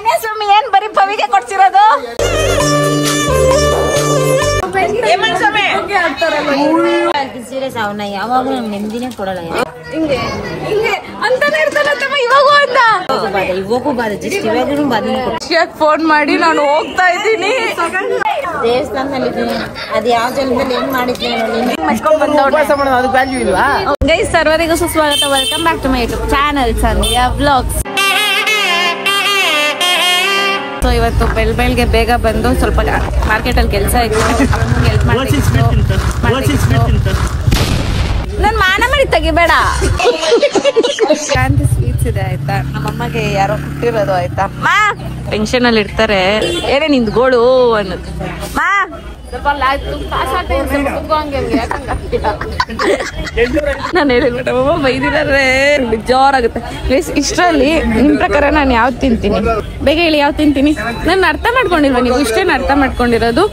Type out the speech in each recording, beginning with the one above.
ಕನ್ಯಾಸ್ವಾಮಿ ಏನ್ ಬರೀ ಪವಿಗೆ ಕೊಡ್ಸಿರೋದು? ಸೀರಿಯಸ್ ಅವನ ಯಾವಾಗಲೂ ನೆಮ್ಮದಿನೇ ಕೊಡಲ್ಲ. ಹಿಂಗೆ ಹಿಂಗೆ ಅಂತಾನೆ ಇರ್ತಾನಂತಮ್ಮ ಇವಾಗೂ ಅಂತ. ಇವಾಗೂ ಬಾದ ಜಸ್ಟ್ ಇವಾಗೂ ಬಾದ ಫೋನ್ ಮಾಡಿ ನಾನು ಹೋಗ್ತಾ ಇದ್ದೀನಿ ದೇವಸ್ಥಾನದಲ್ಲಿ ಇದ್ದೀನಿ. ಅದ್ ಯಾವ ಜನ್ಮದಲ್ಲಿ ಏನ್ ಮಾಡಿದ್ವಿ ಗೈಸ್, ಸರ್ವರಿಗೂ ಸುಸ್ವಾಗತ. Welcome back to my YouTube channel Sandhya vlogs. So ಇವತ್ತು ಬೆಳಗ್ಗೆ ಬೇಗ ಬಂದು ಸ್ವಲ್ಪ ಮಾರ್ಕೆಟ್ ಅಲ್ಲಿ ಕೆಲಸ ಇತ್ತು, ಹೆಲ್ಪ್ ಮಾಡ್ತಿತ್ತು. ನನ್ ಮಾನ ಮಾಡಿ ತೆಗಿಬೇಡ. ಕ್ರಾಂತಿ ಸ್ವೀಟ್ಸ್ ಇದೆ ಆಯ್ತಾ, ನಮ್ಮಮ್ಮಗೆ ಯಾರೋ ಕೊಟ್ಟಿರೋದು ಆಯ್ತಾ. ಮಾ ಟೆನ್ಷನ್ ಅಲ್ಲಿ ಇರ್ತಾರೆ, ಏನೇ ನಿಂದು ಗೋಳು ಅನ್ನೋದು. ಮಾ ನಾನು ಹೇಳಿಲ್ಲ ಬೈದಿಲ್ಲೇ ಜೋರಾಗುತ್ತೆ. ಇಷ್ಟರಲ್ಲಿ ನಿಮ್ ಪ್ರಕಾರ ನಾನು ಯಾವ್ದು ತಿಂತೀನಿ? ಬೇಗ ಹೇಳಿ ಯಾವ್ದು ತಿಂತೀನಿ? ನಾನು ಅರ್ಥ ಮಾಡ್ಕೊಂಡಿಲ್ವ ನೀವು? ಇಷ್ಟೇನು ಅರ್ಥ ಮಾಡ್ಕೊಂಡಿರೋದು?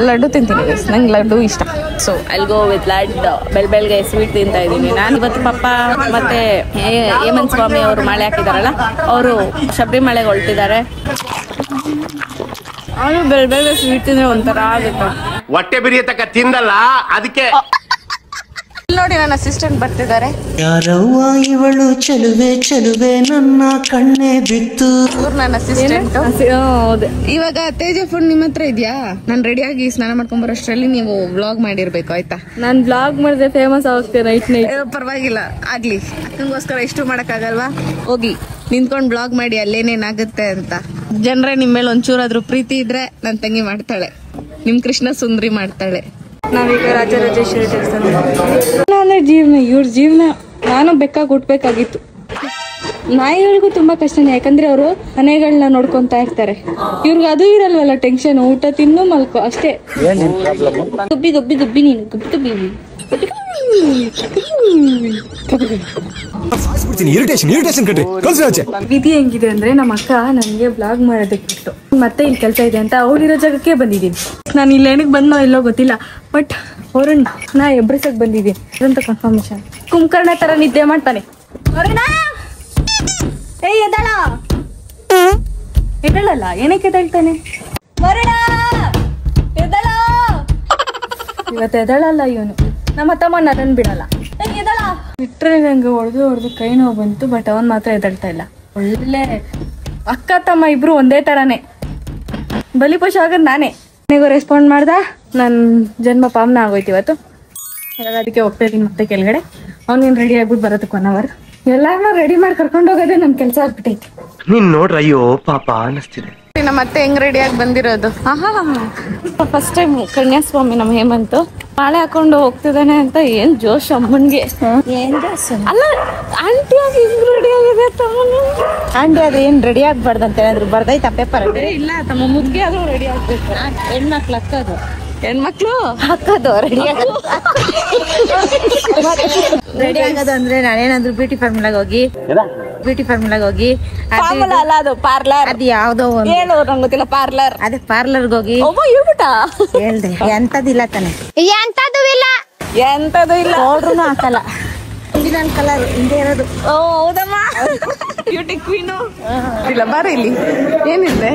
ಲಡ್ಡು ತಿಂತೀನಿ ಗೈಸ್, ನಂಗೆ ಲಡ್ಡು ಇಷ್ಟ. So I go with laddu. ಬೆಳಗ್ಗೆ ಸ್ವೀಟ್ ತಿಂತಾ ಇದ್ದೀನಿ ನಾನು. ಇವತ್ತು ಪಪ್ಪ ಮತ್ತೆ ಹೇಮಂತ್ ಸ್ವಾಮಿ ಅವರು ಮಾಳೆ ಹಾಕಿದಾರಲ್ಲ, ಅವರು ಶಬರಿಮಲೆಗೆ ಹೊರಟಿದ್ದಾರೆ. ಅವನು ಬೆಳಗ್ಗೆ ಸ್ವೀಟ್ ತಿಂದ್ರೆ ಒಂಥರ ಆಗುತ್ತೆ. ಹೊಟ್ಟೆ ಬಿರಿಯತಕ್ಕ ತಿಂದಲ್ಲ ಅದಕ್ಕೆ. ನೋಡಿ ನನ್ನ ಅಸಿಸ್ಟೆಂಟ್ ಬರ್ತಿದ್ದಾರೆ. ಯಾರವ್ವ ಇವಳು ಚಲುವೆ ಚಲುವೆ ನನ್ನ ಕಣ್ಣೆ ಬಿತ್ತು. ನನ್ನ ಅಸಿಸ್ಟೆಂಟ್. ಹೌದು. ಇವಾಗ ತೇಜ ಫೋನ್ ನಿಮ್ಮ ಹತ್ರ ಇದೆಯಾ? ನಾನು ರೆಡಿ ಆಗಿ ಸ್ನಾನ ಮಾಡ್ಕೊಂಡ್ ಬರೋಷ್ಟ್ರಲ್ಲಿ ನೀವು ವ್ಲಾಗ್ ಮಾಡಿರ್ಬೇಕು ಆಯ್ತಾ? ನಾನು ವ್ಲಾಗ್ ಮಾಡಿದ್ರೆ ಫೇಮಸ್ ಆಗುತ್ತೆ ನೈಟ್. ಪರವಾಗಿಲ್ಲ, ಆಗ್ಲಿ. ನಿಮ್ಗೋಸ್ಕರ ಇಷ್ಟು ಮಾಡಕ್ ಆಗಲ್ವಾ? ಹೋಗಿ ನಿಂತ್ಕೊಂಡ್ ಬ್ಲಾಗ್ ಮಾಡಿ ಅಲ್ಲೇನೇನಾಗುತ್ತೆ ಅಂತ. ಜನರೇ ನಿಮ್ ಮೇಲೆ ಒಂಚೂರಾದ್ರೂ ಪ್ರೀತಿ ಇದ್ರೆ ನನ್ ತಂಗಿ ಮಾಡ್ತಾಳೆ, ನಿಮ್ ಕೃಷ್ಣ ಸುಂದ್ರಿ ಮಾಡ್ತಾಳೆ. ನಾವೀಗ ರಾಜರಾಜೇಶ್ವರಿ ದೇವಸ್ಥಾನ ಅಂದ್ರೆ ಜೀವನ, ಇವ್ರ ಜೀವನ ನಾನು ಬೆಕ್ಕಾಗಿ ಹುಟ್ಬೇಕಾಗಿತ್ತು. ನಾಯಿಗಳಿಗೂ ತುಂಬಾ ಕಷ್ಟನೇ, ಯಾಕಂದ್ರೆ ಅವರು ಮನೆಗಳನ್ನ ನೋಡ್ಕೊಂತಾ ಇರ್ತಾರೆ. ಇವ್ರಿಗೆ ಅದು ಇರಲ್ವಲ್ಲ ಟೆನ್ಷನ್, ಊಟ ತಿನ್ನು ಮಲ್ಕೋ ಅಷ್ಟೇ. ಗುಬ್ಬಿ ಗುಬ್ಬಿ ಗುಬ್ಬಿ ನೀನು ಗುಬ್ಬಿ ಗುಬ್ಬಿ ವಿಧಿ ಹೆಂಗಿದೆ ಅಂದ್ರೆ, ನಮ್ಮ ಅಕ್ಕ ನನಗೆ ಬ್ಲಾಗ್ ಮಾಡೋದಕ್ಕೆ ಬಿಟ್ಟು ಮತ್ತೆ ಇಲ್ಲಿ ಕೆಲಸ ಇದೆ ಅಂತ ಅವ್ರಿರೋ ಜಾಗಕ್ಕೆ ಬಂದಿದ್ದೀನಿ. ನಾನು ಇಲ್ಲಿ ಏನಕ್ಕೆ ಬಂದೋ ಇಲ್ಲೋ ಗೊತ್ತಿಲ್ಲ, ಬಟ್ ಅವ್ರನ್ನ ನಾ ಎಬ್ರಿಸಕ್ ಬಂದಿದ್ದೀನಿ ಅಂತ ಕನ್ಫರ್ಮೇಶನ್. ಕುಂಕರ್ಣ ತರ ನಿದ್ದೆ ಮಾಡ್ತಾನೆ. ಎದಳಲ್ಲ, ಏನಕ್ಕೆ ಎದಳ್ತಾನೆ? ಇವತ್ತು ಎದಳಲ್ಲ ಇವನು. ನಮ್ಮ ತಮ್ಮ ನನ್ನನ್ ಬಿಡಲ್ಲ, ಬಿಟ್ರೆ ನಂಗೆ ಹೊಡೆದು ಕೈ ನೋವು ಬಂತು. ಬಟ್ ಅವನ್ ಮಾತ್ರ ಎದಳ್ತಾ ಇಲ್ಲ. ಒಳ್ಳೆ ಅಕ್ಕ ತಮ್ಮ ಇಬ್ರು ಒಂದೇ ತರಾನೇ. ಬಲಿಪಶು ಆಗದ್ ನಾನೇ. ನನಗೂ ರೆಸ್ಪಾಂಡ್ ಮಾಡ್ದ, ನನ್ ಜನ್ಮ ಪಾವನ ಆಗೋಯ್ತು ಇವತ್ತು. ಇವಾಗ ಅದಕ್ಕೆ ಹೋಗ್ತಾ ಇದೀನಿ ಮತ್ತೆ ಕೆಳಗಡೆ. ಅವ್ನಿನ್ ರೆಡಿ ಆಗ್ಬಿಟ್ಟು ಬರೋದಕ್ಕೆ 1 hour. ಎಲ್ಲಾರನ್ನೂ ರೆಡಿ ಮಾಡಿ ಕರ್ಕೊಂಡು ಹೋಗೋದೇ ನಮ್ ಕೆಲಸ ಆಗ್ಬಿಟ್ಟೈತಿ. ನೀನ್ ನೋಡ್ರ, ಅಯ್ಯೋ ಪಾಪ ಅನಿಸ್ತಿದೆ. ಮತ್ತೆ ಹೆಂಗ್ ರೆಡಿ ಆಗಿ ಬಂದಿರೋದು? ಫಸ್ಟ್ ಟೈಮ್ ಕನ್ಯಾಸ್ವಾಮಿ ನಮ್ಮ ಹೇಮಂತ್ ಮಾಳೆ ಹಾಕೊಂಡು ಹೋಗ್ತಿದ್ದಾನೆ ಅಂತ ಏನ್ ಜೋಶ್ ಅಮ್ಮನ್ಗೆ. ಅಲ್ಲ ಆಂಟಿ ಆಗಿ ಹಿಂಗ್ ರೆಡಿ ಆಗಿದೆ ತಮ್ಮನು. ಆಂಟಿ ಅದು ಏನ್ ರೆಡಿ ಆಗ್ಬಾರ್ದಂತ ಏನಾದ್ರು ಬರ್ದೈತಾ ಪೇಪರ್? ಇಲ್ಲ ತಮ್ಮ ಮುದ್ಗೆ ಆದ್ರೂ ರೆಡಿ ಆಗ್ಬೇಕು. ಹೆಣ್ಮಕ್ಳು ಹಾಕೋದು, ಹೆಣ್ಮಕ್ಳು ಹಾಕೋದು ರೆಡಿ ರೆಡಿ ಆಗೋದು ಅಂದ್ರೆ ನಾನೇನಾದ್ರು ಬ್ಯೂಟಿ ಫಾರ್ಮುಲಾಗ ಹೋಗಿ ಅಲ್ಲ ಅದು ಪಾರ್ಲರ್. ಅದು ಯಾವ್ದೋ ಒಂದು ಹೇಳು, ನಂಗೆ ಗೊತ್ತಿಲ್ಲ. ಪಾರ್ಲರ್, ಅದೇ ಪಾರ್ಲರ್ಗೆ ಹೋಗಿ ಹೇಳ್ದೆ. ಎಂತದಿಲ್ಲ ತಾನೆ, ಎಂತದು ಇಲ್ಲ. ಪೌಡ್ರೂ ಹಾಕಲ್ಲ, ಒರಿಜಿನಲ್ ಕಲರ್ ಹಿಂದೆ ಇರೋದು. ಓ ಹೌದಮ್ಮ, ಬ್ಯೂಟಿ ಕ್ವೀನು. ಇಲ್ಲ ಬಾರಿ ಇಲ್ಲಿ ಏನಿದೆ?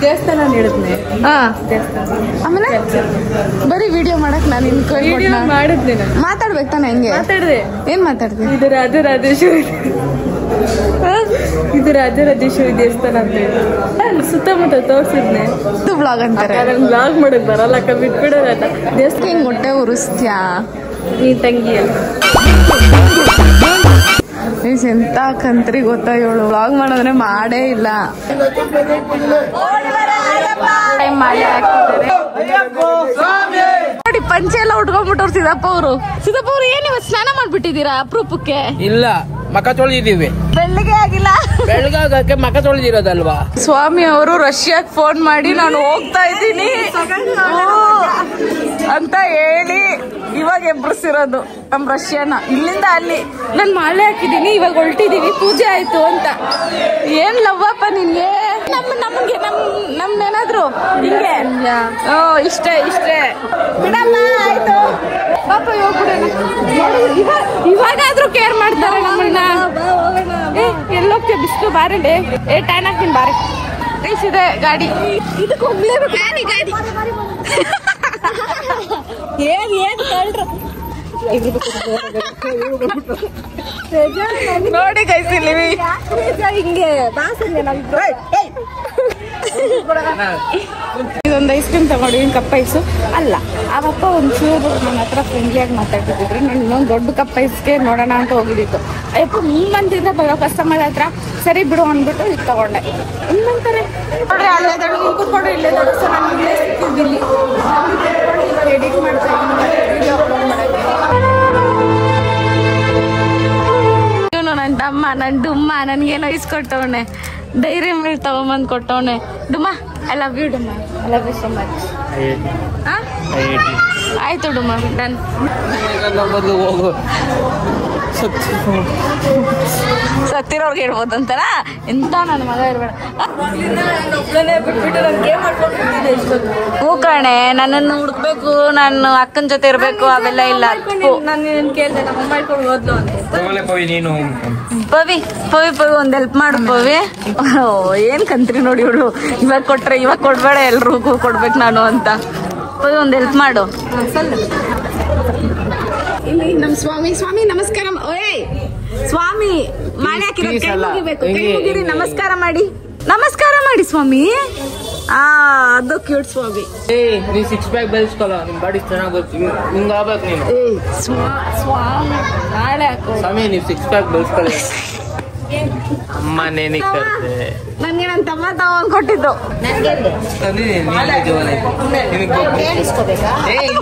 ದೇವಸ್ಥಾನ ಹೇಳಿದ್ನೆ. ಆಮೇಲೆ ಬರೀ ವಿಡಿಯೋ ಮಾಡಕ್ ನಾನು ಮಾಡಿದ್ದೆ. ಮಾತಾಡ್ಬೇಕು ತಾನೆ? ಹೆಂಗೆ ಮಾತಾಡ್ದೆ? ಏನ್ ಮಾತಾಡ್ದೆ? ಇದು ರಾಜರಾಜೇಶ್ವರಿ ದೇವಸ್ಥಾನ ಅಂತ ಹೇಳಿ ಸುತ್ತಮುತ್ತ ತೋರ್ಸಿದ್ನೆ. ಇದು ಬ್ಲಾಗ್ ಅಂತಾರೆ. ಬ್ಲಾಗ್ ಮಾಡಕ್ ಬರಲ್ಲ, ಬಿಟ್ಬಿಡೋದ. ದೇವಸ್ಥಾನ ಹಿಂಗ್ ಹೊಟ್ಟೆ ಉರಿಸ್ತ್ಯಾ ನೀನ್ ತಂಗಿ ಅಲ್ಲ. ಎಂತ ಕಂತ್ರಿ ಗೊತ್ತಾ ಇವಳು, ಬ್ಲಾಗ್ ಮಾಡೋದ್ರೆ ಮಾಡೇ ಇಲ್ಲ. ನೋಡಿ ಪಂಚೆ ಎಲ್ಲ ಉಟ್ಕೊಂಡ್ಬಿಟ್ಟವ್ರು ಸಿದ್ದಪ್ಪ ಅವರು. ಏನ್ ಇವತ್ತು ಸ್ನಾನ ಮಾಡ್ಬಿಟ್ಟಿದೀರಾ ಅಪರೂಪಕ್ಕೆ? ಇಲ್ಲ, ಮಕ ತೊಳೆದಿದ್ದೀವಿ. ಬೆಳ್ಳಗೆ ಆಗಿಲ್ಲ, ಬೆಳಗಾಗಕ್ಕೆ ಮಕ ತೊಳೆದಿರೋದಲ್ವಾ. ಸ್ವಾಮಿ ಅವರು ರಷ್ಯಾಕ್ ಫೋನ್ ಮಾಡಿ ನಾನು ಹೋಗ್ತಾ ಇದ್ದೀನಿ ಅಂತ ಹೇಳಿ ಇವಾಗ ಎಬ್ರಿಸಿರೋದು ನಮ್ ರಷ್ಯಾನ. ಇಲ್ಲಿಂದ ಅಲ್ಲಿ ನಾನು ಮಾಲೆ ಹಾಕಿದೀನಿ, ಇವಾಗ ಹೊರಟಿದೀವಿ, ಪೂಜೆ ಆಯ್ತು ಅಂತ. ಏನ್ ಲವ್ವಪ್ಪ ನಿನ್ಗೆ? ನಮ್ನೇನಾದ್ರು ಹಿಂಗೆ ಇಷ್ಟೇ ಬಿಡಮ್ಮ ಆಯ್ತು ಪಾಪ ಇವಾಗಾದ್ರೂ ಕೇರ್ ಮಾಡ್ತಾರೆ ನಮ್ಮನ್ನ. ಎಲ್ಲೋಕ್ಕೆ ಬಿಸ್ಲು ಬಾರಡೆ ಟೈನ್ ಹಾಕ್ತೀನಿ ಬಾರಿ ಇದೆ ಗಾಡಿ ಇದಕ್ಕೆ ಹೋಗ್ಲೇಬೇಕು. ಗಾಡಿ ಏನ್ ಕಳ್ರು ನೋಡಿ ಕೈಸಿಲ್ಲಿ ಹಿಂಗೆ ಇದೊಂದು ಐಸ್ ಕ್ರೀಮ್ ತಗೊಂಡಿದ್ದೀನಿ ಕಪ್ ಐಸು ಅಲ್ಲ. ಅವಪ್ಪ ಒಂಚೂರು ನನ್ನ ಹತ್ರ ಫ್ರೆಂಡ್ಲಿಯಾಗಿ ಮಾತಾಡ್ತಿದ್ರು. ನಾನು ಇನ್ನೊಂದು ದೊಡ್ಡ ಕಪ್ ಐಸ್ಗೆ ನೋಡೋಣ ಅಂತ ಹೋಗಿದ್ದಿತ್ತು. ಅಯ್ಯಪ್ಪ ಮುಂದಂತಿಂದ ಬರೋ ಕಸ್ಟಮರ್ ಹತ್ರ ಸರಿ ಬಿಡು ಅಂದ್ಬಿಟ್ಟು ಇದು ತಗೊಂಡೆ. ಇನ್ನೊಂತಾರೆ ನೋಡ್ರಿ ಅಲ್ಲೇ ದೊಡ್ಡ ಕೂತ್ಕೊಂಡು ಇಲ್ಲೇ ದೊಡ್ಡ ಸೊ ನಾನು ಇಲ್ಲೇ ಸಿಕ್ಕಿದ್ದಿಲ್ಲಿ ಎಡಿಟ್ ಮಾಡ್ತಾ ವಿಡಿಯೋ ಅಪ್ಲೋಡ್ ಮಾಡೋಕ್ಕೆ. ಇವನು ನನ್ನ ತಮ್ಮ ನನ್ನ ಡುಮ್ಮ ನನಗೇನೋ ಇಸ್ಕೊಟ್ಟವನೆ ಡೈರಿ ಮಿಲ್ಕ್ ತಗೊಂಬಂದು ಕೊಟ್ಟವನೆ. ಡುಮ್ಮ ಐ ಲವ್ ಯು ಡುಮ್ಮ, I love you so much. ಆಯ್ತು ಡುಮ್ಮ ಡನ್. ಸತ್ತಿರೋರ್ಗೆ ಹೇಳ್ಬೋದು ಅಂತಾರ. ಎಂತ ನನ್ನ ಮಗ ಇರ್ಬೇಡ. ಹೂ ಕಣೆ ನನ್ನನ್ನು ಹುಡುಕ್ಬೇಕು, ನಾನು ಅಕ್ಕನ ಜೊತೆ ಇರ್ಬೇಕು ಅವೆಲ್ಲ ಇಲ್ಲ. ನಾನು ಕೇಳಿದೆ ನಮ್ಮ ಅಮ್ಮ ಇಟ್ಕೊಂಡು ಓದ್ಲು ಅಂತ. ಪವಿ ಒಂದ್ ಹೆಲ್ಪ್ ಮಾಡು ಪವಿ. ಏನ್ ಕಂತ್ರಿ ನೋಡಿ ಇವಳು. ಇವಾಗ ಕೊಟ್ರೆ ಇವಾಗ ಕೊಡ್ಬೇಡ ಎಲ್ರಿಗೂ ಕೊಡ್ಬೇಕು ನಾನು ಅಂತ. ಪವಿ ಒಂದ್ ಹೆಲ್ಪ್ ಮಾಡು. ಇಲ್ಲಿ ನಮ್ ಸ್ವಾಮಿ ನಮಸ್ಕಾರ. ಓಯ್ ಸ್ವಾಮಿ ಮಾಲೆ ಹಾಕಿರೋ ಕೈ ಮುಗಿಬೇಕು. ಕೈ ಮುಗಿರಿ ನಮಸ್ಕಾರ ಮಾಡಿ ಸ್ವಾಮಿ. ಅದು ಕ್ಯೂಟ್ ಸ್ವಾಮಿ. ನೀ 6 ಪ್ಯಾಕ್ ಬೆಳೆಸ್ಕೊಲ್ಲ, ನಿಮ್ ಬಾಡಿ ಚೆನ್ನಾಗಿ ಬರ್ತೀವಿ ಹಿಂಗ ಆಗ್ಬೇಕು ನೀನು. ಸ್ವಾಮಿ ನಾಳೆ ಹಾಕೋ ಸ್ವಾಮಿ, ನೀವು 6 ಪ್ಯಾಕ್ ಬೆಳೆಸ್ಕೊಳ್ಳಿ. ಅಮ್ಮ ನೇನಿಗೆ ನನ್ಗೆ ನನ್ನ ತಮ್ಮ ತಗೊಂಡ್ ಕೊಟ್ಟಿದ್ದು.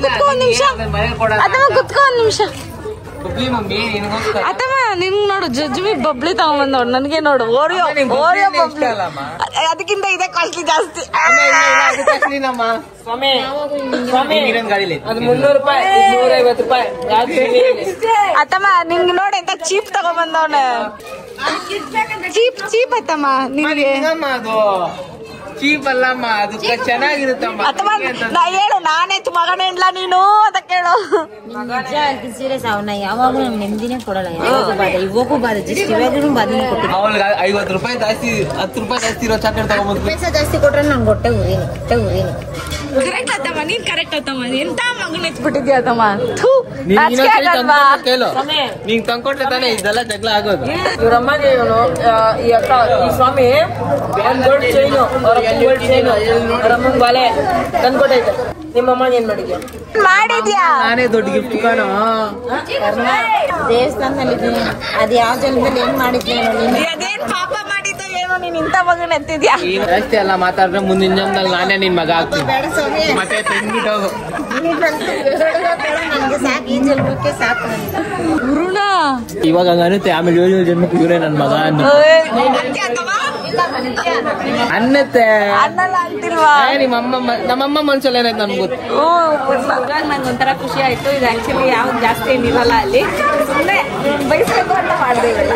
ಕುತ್ಕೋ ಒಂದ್ ನಿಮಿಷ. ಅಥವಾ ನಿನ್ ನೋಡು ಜಜ್ಮಿ ಬಬ್ಲಿ ತಗೊಂಬಂದವ್ರು. ನನ್ಗೆ ನೋಡು ಓರಿಯೋ ಬಬ್ಲಿ. ಅದಕ್ಕಿಂತ ಇದೆ ಕಾಸ್ಟ್ಲಿ ಜಾಸ್ತಿ. ಅತ್ತಮ್ಮ ನಿನ್ಗೆ ನೋಡಿ ಎಂತ ಚೀಪ್ ತಗೊಂಬಂದವ್ನ. ಚೀಪ್ ಅತ್ತಮ್ಮ ನಿನ್ಗೆ. ಚೀಪ್ ಅಲ್ಲಮ್ಮ, ಅದು ಚೆನ್ನಾಗಿರುತ್ತಮ್ಮ. ಅಥವಾ ನಾ ಹೇಳು ನಾನೇ ಮಗನೇ ಇಲ್ಲ ನೀನು ಅಂತ ಕೇಳು. ಸೀರಿಯಸ್ ಅವನ ಯಾವಾಗಲೂ ನಮ್ಗೆ ನೆಮ್ಮದಿನೇ ಕೊಡಲ್ಲ. ಇವಾಗೂ ಬಾಧ ಜಸ್ಟ್ ಇವಾಗೂ ಬಾಧನೆ ಕೊಟ್ಟಿದ್ದೆ. ಅವಳಿಗೆ 50 ರೂಪಾಯಿ ಜಾಸ್ತಿ 10 ರೂಪಾಯಿ ಜಾಸ್ತಿ ಇರೋ ಚಾಕ್ಲೇಟ್ ತಗೊಂಡ್ಬಂದು ಪೈಸಾ ಜಾಸ್ತಿ ಕೊಟ್ರೆ ನಂಗೆ ಹೊಟ್ಟೆ ಉರಿನಿ. ಕರೆಕ್ಟ್ ಅತ್ತಮ್ಮ, ನೀನ್ ಕರೆಕ್ಟ್ ಅತ್ತಮ್ಮ. ಎಂತ ಮಗನ ಎತ್ಬಿಟ್ಟಿದ್ಯಾ ಅತ್ತಮ್ಮ. ನೀನ್ ತಂದ್ಕೊಟ್ರೆ ತಾನೇ ಇದೆಲ್ಲ ಜಗಳ ಆಗೋದು. ಇವ್ರಮ್ಮಗೆ ಇವನು ಈ ಅಕ್ಕ ಈ ಸ್ವಾಮಿ ಒಂದ್ ಗೋಲ್ಡ್ ಚೈನು ಗೋಲ್ಡ್ ಚೈನು ಅವರಮ್ಮಂಗ್ ಬಾಲೆ ತಂದ್ಕೊಟ್ಟೈತೆ. ನಿಮ್ಮಮ್ಮಗೆ ಏನ್ ಮಾಡಿದ್ಯಾ? ನಾನೇ ದೊಡ್ಡ ಗಿಫ್ಟ್ ಕಾಣೋ. ದೇವಸ್ಥಾನದಲ್ಲಿ ಅದ್ ಯಾವ ಜನ್ಮದಲ್ಲಿ ಏನ್ ಮಾಡಿದ್ನೇನೋ ನೀನು. ಅದೇನ್ ಪಾಪ ಮಾಡಿದ್ದು ಏನೋ ನೀನ್ ಇಂತ ಮಗನ ಎತ್ತಿದ್ಯಾ. ಜಾಸ್ತಿ ಎಲ್ಲ ಮಾತಾಡ್ರೆ ಮುಂದಿನ ಜನ್ಮದಲ್ಲಿ ನಾನೇ ನಿನ್ ಮಗ ಆಗ್ತೀನಿ. ಬೇಡ ಸ್ವಾಮಿ, ಮತ್ತೆ ತಂದ್ಬಿಟ್ಟು ಹೋಗು. ನನ್ಗೆ ಸಾಕು, ಈ ಜನ್ಮಕ್ಕೆ ಸಾಕು ನನಗೆ. ಗುರುಣ ಇವಾಗ ಹಂಗನ್ನುತ್ತೆ, ಆಮೇಲೆ 7 ಜನ್ಮಕ್ಕೆ ಇವರೇ ನನ್ ಮಗ ಅನ್ನತ್ತೆ. ಅನ್ನಲ್ಲ ಅಂತಿಲ್ವಾ? ನಮ್ಮಮ್ಮ ಮನ್ಸಲ್ಲಿ ಏನಾಯ್ತು ನನ್ಗೆ ಗೊತ್ತು. ನಂಗೆ ಒಂಥರ ಖುಷಿ ಆಯ್ತು. ಇದು ಆಕ್ಚುಲಿ ಯಾವ್ದು ಜಾಸ್ತಿ ಏನಿರಲ್ಲ ಅಲ್ಲಿ. ಸುಮ್ಮನೆ ಬೈಸ್ಬೇಕು ಅಂತ ಮಾಡಿದೆ ಇವೆಲ್ಲ.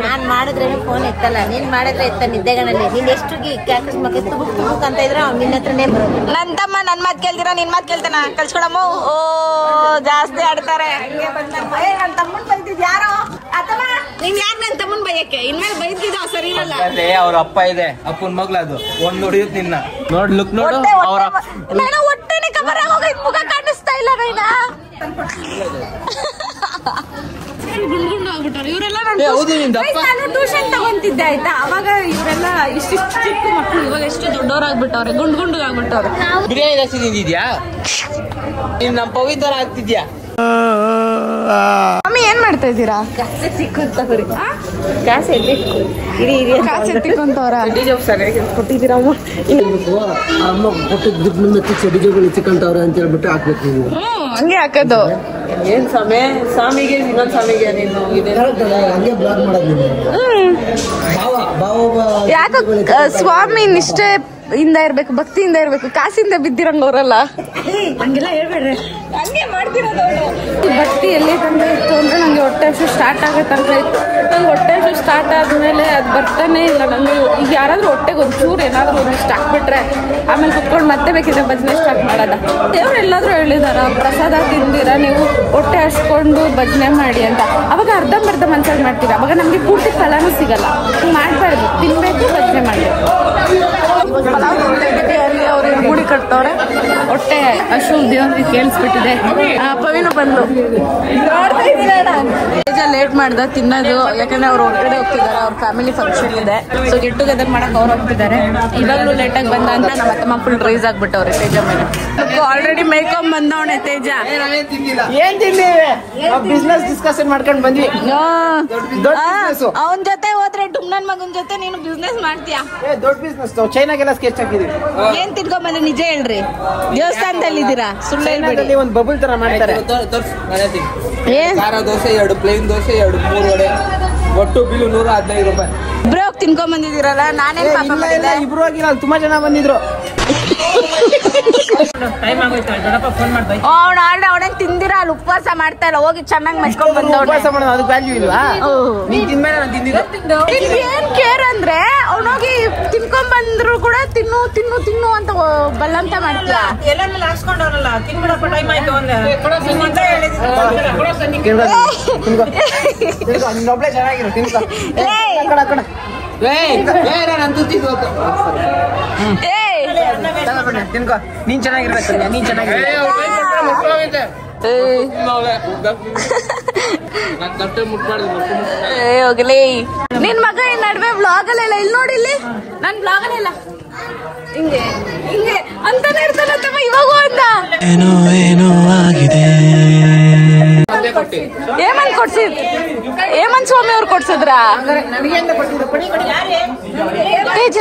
ನಾನ್ ಮಾಡಿದ್ರೆ ಫೋನ್ ಎತ್ತಲ್ಲ, ನೀನ್ ಮಾಡಿದ್ರೆ ಎತ್ತ ನಿದ್ದೆಗಳಲ್ಲಿ. ನೀನ್ ಎಷ್ಟು ಅಕಸ್ಮಾತ್ ತುಬುಕ್ ಅಂತ ಇದ್ರೆ ಅವ್ನು ನಿನ್ನ ಹತ್ರನೇ ಬರೋದು. ನನ್ ತಮ್ಮ ನನ್ ಮಾತ್ ಕೇಳ್ತೀರಾ, ನಿನ್ ಮಾತ್ ಕೇಳ್ತಾನ? ಕಳ್ಸ್ಕೊಡಮ್ಮ. ಓ ಜಾಸ್ತಿ ಆಡ್ತಾರೆ. ನನ್ ತಮ್ಮನ್ ಬೈದಿದ್ ಯಾರೋ ಅಥವಾ ನೀನ್ ಯಾರು ನನ್ ತಮ್ಮನ್ ಬೈಯಕ್ಕೆ? ಇನ್ಮೇಲೆ ಬೈದಿದ್ದ ಸರಿ ಇರಲ್ಲ. ಅವ್ರ ಅಪ್ಪ ಇದೆ, ಅಪ್ಪನ್ ಮಗ್ಲ ಅದು. ಒಂದ್ ನೋಡಿಯುತ್ ನಿನ್ನ ನೋಡ್ ಲುಕ್ ನೋಡು. ಅವ್ರ ನಾನು ಹೊಟ್ಟೆನೆ ಕವರ್ ಆಗೋಗೈತ್, ಮುಖ ಕಾಣಿಸ್ತಾ ಇಲ್ಲ ನೈನಾ. ಗುಂಡ್ಗುಂಡು ಆಗ್ಬಿಟ್ಟಾರೆ ಇವರೆಲ್ಲ. ನಾನು ಟ್ಯೂಷನ್ ತಗೊಂತಿದ್ದೆ ಆಯ್ತಾ, ಅವಾಗ ಇವರೆಲ್ಲ ಇಷ್ಟಿಷ್ಟು ಚಿಕ್ಕ ಮಕ್ಕಳು ಇವಾಗ ಎಷ್ಟು ದೊಡ್ಡವರಾಗ್ಬಿಟ್ಟವ್ರೆ, ಗುಂಡು ಆಗ್ಬಿಟ್ಟವ್ರೆ. ಬಿರಿಯಾನಿ ಜಾಸ್ತಿ ತಿಂದಿದ್ಯಾ? ನೀನ್ ನಮ್ ಪವಿತ್ರ ಆಗ್ತಿದ್ಯಾ? ಮಮ್ಮಿ ಏನ್ ಮಾಡ್ತಾ ಇದ್ದೀರಾ? ಕಾಸೆ ಸಿಕ್ಕಂತವ್ರಿ. ಕಾಸೆ ಎಲ್ಲಿ ಕಾಸು ಎತ್ತಿಕೊಂತವ್ರ? ಕೊಟ್ಟಿದ್ದೀರಾ ಅಮ್ಮ ಕೊಟ್ಟಿದ್ದ ದುಡ್ಡು ಮತ್ತೆ ಚಡಿಗೆಗಳು ಎತ್ತಿಕೊಂತವ್ರೆ ಅಂತ ಹೇಳ್ಬಿಟ್ಟು ಹಾಕ್ಬೇಕು. ಹಂಗೆ ಹಾಕೋದು. ಏನ್ ಸ್ವಾಮಿಗೆ ಇನ್ನೊಂದ್ ಸ್ವಾಮಿಗೆ ನೀನು ಹಂಗೆ ಬ್ಲಾಕ್ ಮಾಡೋದು. ಯಾಕ ಸ್ವಾಮಿ ನಿಷ್ಠೆ ಇಂದ ಇರ್ಬೇಕು, ಭಕ್ತಿಯಿಂದ ಇರ್ಬೇಕು. ಕಾಸಿಂದ ಬಿದ್ದಿರಂಗ ಅವರಲ್ಲ. ಹಂಗೆಲ್ಲ ಹೇಳ್ಬೇಡ್ರಿ. ಹಂಗೆ ಮಾಡ್ತಿರೋದು. ಭಕ್ತಿ ಎಲ್ಲಿ ತನಕ ಇತ್ತು ಅಂದ್ರೆ ನಂಗೆ ಹೊಟ್ಟೆ ಹಸು ಸ್ಟಾರ್ಟ್ ಆಗೋ ತನಕ ಇತ್ತು. ನಂಗೆ ಹೊಟ್ಟೆ ಹಸು ಸ್ಟಾರ್ಟ್ ಆದ ಆಮೇಲೆ ಅದು ಬರ್ತಾನೆ ಇಲ್ಲ ನಂಗೆ. ಈಗ ಯಾರಾದ್ರೂ ಹೊಟ್ಟೆಗೆ ಒಂಚೂರು ಏನಾದರೂ ಒಂದಿಷ್ಟು ಹಾಕ್ಬಿಟ್ರೆ ಆಮೇಲೆ ಕುತ್ಕೊಂಡು ಮತ್ತೆ ಬೇಕಿದ್ರೆ ಭಜನೆ ಸ್ಟಾರ್ಟ್ ಮಾಡೋದ. ದೇವ್ರು ಎಲ್ಲಾದ್ರೂ ಹೇಳಿದಾರ ಪ್ರಸಾದ ತಿಂದಿರ ನೀವು ಹೊಟ್ಟೆ ಹಚ್ಕೊಂಡು ಭಜನೆ ಮಾಡಿ ಅಂತ. ಅವಾಗ ಅರ್ಧಂಬರ್ಧ ಮನ್ಸಾಗಿ ಮಾಡ್ತೀವಿ, ಅವಾಗ ನಮಗೆ ಪೂರ್ತಿ ಫಲನೂ ಸಿಗಲ್ಲ. ಮಾಡಬಾರ್ದು, ತಿನ್ಬೇಕು, ಭಜನೆ ಮಾಡಬೇಕು. ಅಲ್ಲಿ ಅವ್ರು ಗುಡಿ ಕಟ್ತವ್ರೆ, ಹೊಟ್ಟೆ ಹಸು ದೇವ್ರಿಗೆ ಕೇಳಿಸ್ಬಿಟ್ಟಿದೆ. ಪವಿನು ಬಂದು ಲೇಟ್ ಮಾಡ್ದ ತಿನ್ನೋದು, ಯಾಕಂದ್ರೆ ಅವ್ರು ಹೊರಗಡೆ ಹೋಗ್ತಿದ್ದಾರೆ, ಅವ್ರ ಫ್ಯಾಮಿಲಿ ಫಂಕ್ಷನ್ ಇದೆ. ಸೊ ಗೆಟ್ ಟುಗೆದರ್ ಮಾಡಕ್ ಅವ್ರು ಹೋಗ್ತಿದ್ದಾರೆ. ಇವಾಗಲೂ ಲೇಟಾಗಿ ಬಂದ ಅಂತ ನಮ್ಮ ಅತ್ತಮ್ಮ ಫುಲ್ ರೈಸ್ ಆಗ್ಬಿಟ್ಟವ್ರೆ ತೇಜ ಮೇಲೆ. ಆಲ್ರೆಡಿ ಮೇಕಪ್ ಬಂದವನೆ ತೇಜ. ಏನ್ ತಿಂದಿ? ಬಿಸ್ನೆಸ್ ಡಿಸ್ಕಷನ್ ಮಾಡ್ಕೊಂಡ್ ಬಂದ್ವಿ. ಅವನ್ ಜೊತೆ ಹೋದ್ರೆ ಡುಮ್ನನ್ ಮಗನ್ ಜೊತೆ ನೀನು ಬಿಸ್ನೆಸ್ ಮಾಡ್ತೀಯಾ? ದೊಡ್ಡ ಬಿಸ್ನೆಸ್ ಚೈನಾಗೆಲ್ಲ ಸ್ಕೆಚ್ ಹಾಕಿದೀವಿ. ಏನ್ ತಿನ್ಕೊಂಡ್ ಬಂದ್ರೆ ನಿಜ ಹೇಳ್ರಿ. ದೇವಸ್ಥಾನದಲ್ಲಿ ಇದ್ದೀರಾ, ಸುಳ್ಳು ಹೇಳ್ಬೇಡಿ. ಒಂದ್ ಬಬಲ್ ತರ ಮಾಡ್ತಾರೆ. ಖಾರ ದೋಸೆ 2 ಪ್ಲೇನ್ ದೋಸೆ 2 3 ವಡೆ ಒಟ್ಟು ಬಿಲ್ 115 ರೂಪಾಯಿ. ಇಬ್ರು ಹೋಗಿ ತಿನ್ಕೊಂಡ್ ಬಂದಿದ್ದೀರಲ್ಲ, ನಾನೇನ್ ಪಾಪ ಮಾಡಿದ್ದೆ? ಇಬ್ರು ಹೋಗಿ ತುಂಬಾ ಜನ ಬಂದಿದ್ರು. ಅವನೇನ್ ತಿಂದಿರ ಅಲ್ಲಿ ಉಪವಾಸ ಮಾಡ್ತಾ ಇಲ್ಲ, ಹೋಗಿ ಚೆನ್ನಾಗಿ ಮಚ್ಕೊಂಡ್ ಬಂದವ್ರು. ಉಪವಾಸ ಮಾಡೋದು ಅದಕ್ಕೆ ವ್ಯಾಲ್ಯೂ ಇಲ್ವಾ? ನೀನ್ ತಿಂದ್ಮೇಲೆ ನಾನು ತಿಂದಿದ್ದೆ. ಏನ್ ಕೇರ್ ಅಂದ್ರೆ ಅವನೋಗಿ ತಿನ್ಕೊಂಡ್ ಬಂದ್ರು ಕೂಡ ತಿನ್ನು ತಿನ್ನು ತಿನ್ನು ಅಂತ ಬಲ್ಲಂತ ಮಾಡ್ತೀಯ. ಎಲ್ಲ ಹಾಕ್ಸ್ಕೊಂಡವ್ರಲ್ಲ, ತಿನ್ಬಿಡಪ್ಪ ಟೈಮ್ ಆಯ್ತು ಇನ್ನೊಬ್ಳೆ ಚೆನ್ನಾಗಿರೋ ತಿನ್ಕೊ. ತಿನ್ಕೊ, ನೀನ್ ಚೆನ್ನಾಗಿರ್ಬೇಕು, ನೀನ್ ಚೆನ್ನಾಗಿರ್ಬೇಕು. ಹೋಗ್ಲಿ ನಿನ್ ಮಗ ಈ ನಡುವೆ ವ್ಲಾಗ್ ಅಲ್ಲೆಲ್ಲ ಇಲ್ಲಿ ನೋಡಿ, ಇಲ್ಲಿ ನನ್ ವ್ಲಾಗ್ ಅಲ್ಲೆಲ್ಲ ಹಿಂಗೆ ಹಿಂಗೆ ಅಂತಾನೆ ಇರ್ತಾನಂತಮ್ಮ ಇವಾಗೂ ಅಂತ. ಏನೋ ಆಗಿದೆ. ಏಮನ್ ಕೊಡ್ಸಿದ್? ಏಮನ್ ಸ್ವಾಮಿ ಅವ್ರು ಕೊಡ್ಸಿದ್ರ? ತೇಜ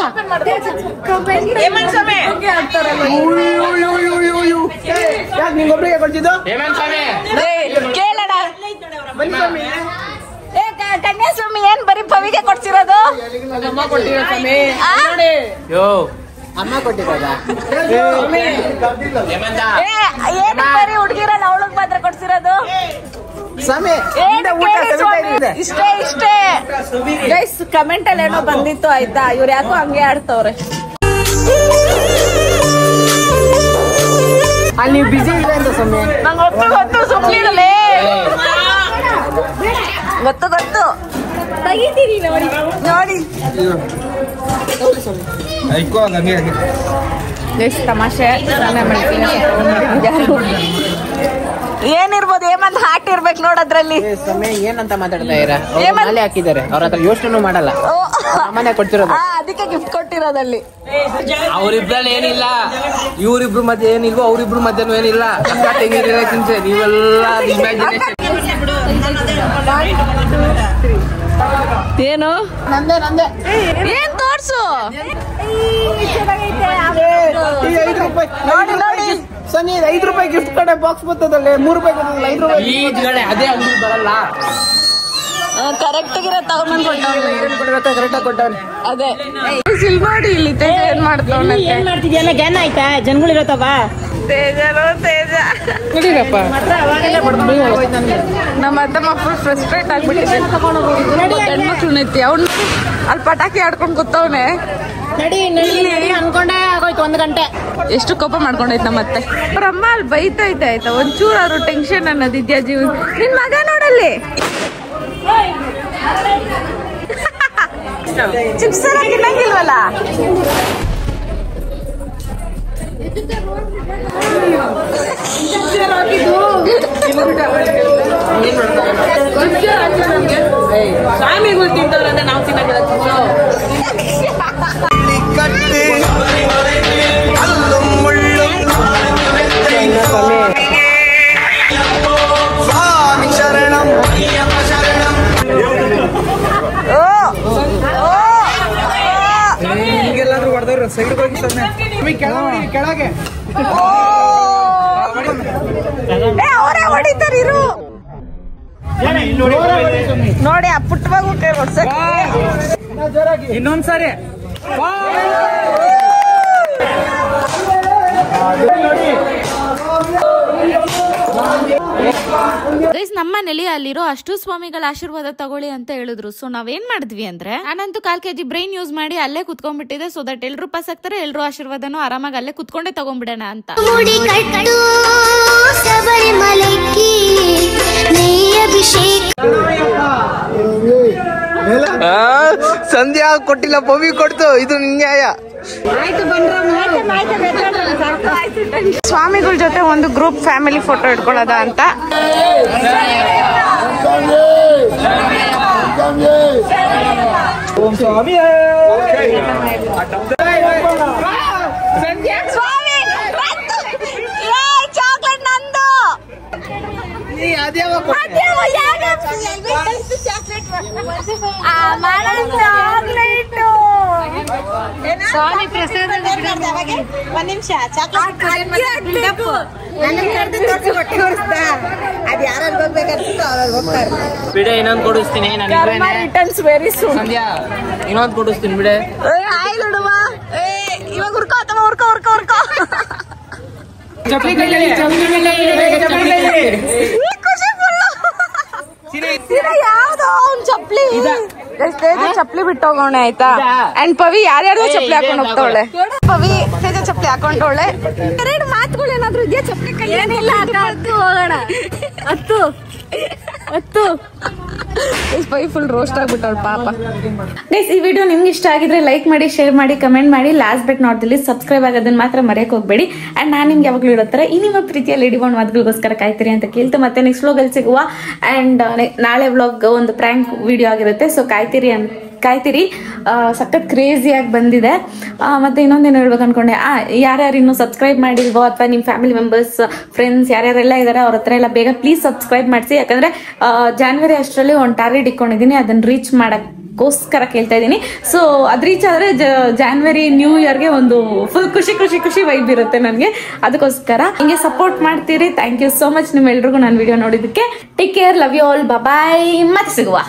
ನಿಂಗೊಬ್ರಿಗೆ ಕೊಡ್ತಿದ್ದು ಕೇಳಣ. ಕನ್ಯಾಸ್ವಾಮಿ ಏನ್ ಬರೀ ಪವಿಗೆ ಕೊಡ್ಸಿರೋದು? ಅಮ್ಮ ಕೊಟ್ಟಿರೋದ? ಏನ್ ಬರೀ ಹುಡುಗಿರಲ್ಲ ಅವಳಗ್ ಮಾತ್ರ ಕೊಡ್ಸಿರೋದು? ಇಷ್ಟೇ ಇಷ್ಟೇ ಗೈಸ್. ಕಮೆಂಟ್ ಅಲ್ಲಿ ಏನೋ ಬಂದಿತ್ತು ಆಯ್ತಾ, ಇವ್ರು ಯಾಕೋ ಹಂಗೆ ಆಡ್ತವ್ರೆ. ಅಲ್ಲಿ ಬಿಸಿ ಇಲ್ಲ ಅಂತ ಸ್ವಾಮಿ. ನಂಗೆ ಗೊತ್ತು ಸುಮ್ಮನಿರಲೇ, ಗೊತ್ತು ತೆಗಿತೀರಿ ನೋಡಿ ನೋಡಿ. ತಮಾಷೆ ಏನಿರ್ಬೋದು, ಏಮಂತ ಹಾಟ್ ಇರ್ಬೇಕು ನೋಡೋದ್ರಲ್ಲಿ. ಸಮಯ ಏನಂತ ಮಾತಾಡ್ತಾ ಇರ? ಮಾಲೆ ಹಾಕಿದ್ದಾರೆ, ಅವ್ರ ಹತ್ರ ಯೋಚನೆ ಮಾಡಲ್ಲ. ಮನೆ ಕೊಡ್ತಿರೋದು, ಅದಕ್ಕೆ ಗಿಫ್ಟ್ ಕೊಟ್ಟಿರೋದಲ್ಲಿ. ಅವ್ರಿಬ್ರಲ್ಲಿ ಏನಿಲ್ಲ, ಇವ್ರಿಬ್ರು ಮಧ್ಯೆ ಏನಿಲ್ವೋ ಅವ್ರಿಬ್ರು ಮಧ್ಯನೂ ಏನಿಲ್ಲ. ನೀವೆಲ್ಲ ಇಮ್ಯಾಜಿನೇಷನ್. ಏನು ನಂದೇ ಏನ್ ತೋರ್ಸು? ಈಗ 5 ರೂಪಾಯಿ ನೋಡಿ ನೋಡಿ ಸನಿ, 5 ರೂಪಾಯಿ ಗಿಫ್ಟ್ ಕಡೆ ಬಾಕ್ಸ್ ಬರ್ತದಲ್ಲ, 3 ರೂಪಾಯಿ ಬರ್ತದಲ್ಲ, 5 ರೂಪಾಯಿ ಅದೇ ಅಂಗಡಿ ಬರಲ್ಲ. ಕರೆಕ್ಟ್ ಆಗಿರೋ ತಗೊಂಡ್ ಕೊಡ್ಬೇಕಾ? ಕರೆಕ್ಟಾಗಿ ಕೊಟ್ಟವ್ನೆ. ಅದೇ ಇಲ್ಲಿ ನೋಡಿ, ಇಲ್ಲಿ ತೇಜ ಏನ್ ಮಾಡ್ತಾವನೆ. ಏನ್ ಮಾಡ್ತಿದ್ಯಲ್ಲ? ಗ್ಯಾನ್ ಆಯ್ತಾ? ಜನಗಳಿರತ್ತವ ತೇಜನೋ ತೇಜ ನಡೀರಪ್ಪ. ನಮ್ಮ ಅತ್ತಮ್ಮ ಫುಲ್ ಫ್ರಸ್ಟ್ರೇಟ್ ಆಗ್ಬಿಟ್ಟಿದೆ. ಹೆಣ್ಮಕ್ಳು ನೆತ್ತಿ ಅವ್ನು ಅಲ್ಲಿ ಪಟಾಕಿ ಆಡ್ಕೊಂಡ್ ಕೂತವ್ನೆ. ನಡಿ ಅನ್ಕೊಂಡೆ ಆಗೋಯ್ತು 1 ಗಂಟೆ. ಎಷ್ಟು ಕೋಪ ಮಾಡ್ಕೊಂಡೈತ್ ನಮ್ಮತ್ತೆ. ಅವ್ರ ಅಮ್ಮ ಅಲ್ಲಿ ಬೈತೈತೆ ಆಯ್ತಾ, ಒಂಚೂರು ಅವ್ರು ಟೆನ್ಷನ್ ಅನ್ನೋದಿದ್ಯಾ ಜೀವನ. ನಿನ್ ಮಗ ನೋಡಲ್ಲಿ ಚಿಪ್ಸ್ ತಿನ್ನಂಗಿಲ್ವಲ್ಲ. ಸ್ವಾಮಿಗಳು ತಿಂತವ್ರಂದ್ರೆ ನಾವು ತಿನ್ನಂಗಿಲ್ಲ. ಈಗೆಲ್ಲಾದ್ರೂ ಹೊಡೆದವ್ರು ಸೈಡ್ ಹೋಗಿ ಕೆಳಗೆ ಅವರೇ ಹೊಡಿತಾರಿರು ನೋಡಿ. ಆ ಪುಟ್ಟವಾಗೂ ಕೈ ಹೊಡ್ಸಕ್ ಇನ್ನೊಂದ್ಸರಿ ನೋಡಿ. ಗೈಸ್ ನಮ್ಮ ಮನೇಲಿ ಅಲ್ಲಿರೋ ಅಷ್ಟು ಸ್ವಾಮಿಗಳ ಆಶೀರ್ವಾದ ತಗೊಳ್ಳಿ ಅಂತ ಹೇಳಿದ್ರು. ಸೊ ನಾವೇನ್ ಮಾಡಿದ್ವಿ ಅಂದ್ರೆ ನಾನಂತೂ 1/4 kg ಬ್ರೈನ್ ಯೂಸ್ ಮಾಡಿ ಅಲ್ಲೇ ಕುತ್ಕೊಂಡ್ಬಿಟ್ಟಿದೆ. ಸೊ ದಟ್ ಎಲ್ರು ಪಾಸ್ ಆಗ್ತಾರೆ, ಎಲ್ರು ಆಶೀರ್ವಾದನು ಆರಾಮಾಗಿ ಅಲ್ಲೇ ಕುತ್ಕೊಂಡೇ ತಗೊಂಡ್ಬಿಡೋಣ ಅಂತ. ಸಂಧ್ಯಾ ಕೊಟ್ಟಿಲ್ಲ, ಪವಿ ಕೊಡ್ತು. ಇದು ನ್ಯಾಯ. ಸ್ವಾಮಿಗಳ ಜೊತೆ ಒಂದು ಗ್ರೂಪ್ ಫ್ಯಾಮಿಲಿ ಫೋಟೋ ಇಟ್ಕೊಳ್ಳೋದ ಅಂತ. ಚಾಕ್ಲೇಟ್ ನಂದು. ಸ್ವಾಮಿ ಪ್ರಸಾದ ಒಂದ್ ನಿಮಿಷ ಚಾಕ್ಲೇಟ್ ಅದ್ ಯಾರು ಹೋಗ್ಬೇಕಂತ ಹೋಗ್ತಾರೆ. ಬಿಡೆ ಇನ್ನೊಂದು ಕೊಡಿಸ್ತೀನಿ. ಇನ್ನೊಂದು ಕೊಡಿಸ್ತೀನಿ ಬಿಡೆ. ಇವಾಗ ಹುರ್ಕೋ ಅಥವಾ ಹುರ್ಕೋ ಹುರ್ಕೋ ಹುರ್ಕೋ. ಯಾವ್ದು ಚಪ್ಲಿ ಚಪ್ಲಿ ಬಿಟ್ಟು ಹೋಗೋಣ ಆಯ್ತಾ. ಅಂಡ್ ಪವಿ ಯಾರ್ಯಾರ್ದು ಚಪ್ಲಿ ಹಾಕೊಂಡ್ ಹೋಗ್ತಾವಳೆ. ಪವಿ ತೇಜ ಚಪ್ಲಿ ಹಾಕೊಂಡವಳೆ. 2 ಮಾತುಗಳು ಏನಾದ್ರು ಇದೆಯಾ ಚಪ್ಲಿ ಕೈ? ಏನಿಲ್ಲ, ಹೋಗೋಣ. 10 ಪವಿ ಫುಲ್ ರೋಸ್ಟ್ ಆಗ್ಬಿಟ್ಟವಳು ಪಾಪ. ಗೈಸ್ ಈ ವಿಡಿಯೋ ನಿಮ್ಗೆ ಇಷ್ಟ ಆಗಿದ್ರೆ ಲೈಕ್ ಮಾಡಿ, ಶೇರ್ ಮಾಡಿ, ಕಮೆಂಟ್ ಮಾಡಿ. Last but not the least subscribe ಆಗೋದನ್ನ ಮಾತ್ರ ಮರೆಯಕ್ಕೆ ಹೋಗ್ಬೇಡಿ. ಅಂಡ್ ನಾನು ನಿಮ್ಗೆ ಯಾವಾಗಲೂ ಇರೋತ್ತರ ಈ ನಿಮ್ಮ ಪ್ರೀತಿಯ ಲೇಡಿ ಬಾಂಡ್ ಮಾತುಗಳಿಗೋಸ್ಕರ ಕಾಯ್ತೀರಿ ಅಂತ ಕೇಳ್ತು. ಮತ್ತೆ ನೆಕ್ಸ್ಟ್ ವ್ಲಾಗಲ್ಲಿ ಸಿಗುವ. ಅಂಡ್ ನಾಳೆ ವ್ಲಾಗ್ ಒಂದು ಪ್ರ್ಯಾಂಕ್ ವಿಡಿಯೋ ಆಗಿರುತ್ತೆ. ಸೊ ಕಾಯ್ತಿರಿ. ಸಖತ್ ಕ್ರೇಜಿಯಾಗಿ ಬಂದಿದೆ. ಮತ್ತೆ ಇನ್ನೊಂದೇನು ಹೇಳ್ಬೇಕು ಅನ್ಕೊಂಡೆ, ಯಾರ್ಯಾರು ಇನ್ನೂ ಸಬ್ಸ್ಕ್ರೈಬ್ ಮಾಡಿಲ್ವೋ ಅಥವಾ ನಿಮ್ಮ ಫ್ಯಾಮಿಲಿ ಮೆಂಬರ್ಸ್, ಫ್ರೆಂಡ್ಸ್ ಯಾರ್ಯಾರೆಲ್ಲ ಇದ್ದಾರೆ ಅವ್ರ ಹತ್ರ ಎಲ್ಲ ಬೇಗ ಪ್ಲೀಸ್ ಸಬ್ಸ್ಕ್ರೈಬ್ ಮಾಡಿಸಿ. ಯಾಕಂದ್ರೆ ಜಾನ್ವರಿ ಅಷ್ಟರಲ್ಲಿ ಒಂದು ಟಾರ್ಗೆಟ್ ಇಟ್ಕೊಂಡಿದ್ದೀನಿ, ಅದನ್ನ ರೀಚ್ ಮಾಡೋಕ್ಕೋಸ್ಕರ ಕೇಳ್ತಾ ಇದ್ದೀನಿ. ಸೊ ಅದು ರೀಚ್ ಆದರೆ ಜಾನ್ವರಿ ನ್ಯೂ ಇಯರ್ಗೆ ಒಂದು ಫುಲ್ ಖುಷಿ ವೈಬ್ ಇರುತ್ತೆ ನನಗೆ. ಅದಕ್ಕೋಸ್ಕರ ಹಿಂಗೆ ಸಪೋರ್ಟ್ ಮಾಡ್ತೀರಿ. ಥ್ಯಾಂಕ್ ಯು ಸೋ ಮಚ್ ನಿಮ್ಮೆಲ್ರಿಗೂ ನನ್ನ ವಿಡಿಯೋ ನೋಡಿದ್ದಕ್ಕೆ. Take care, love you all, bye. ಮತ್ತೆ ಸಿಗುವ.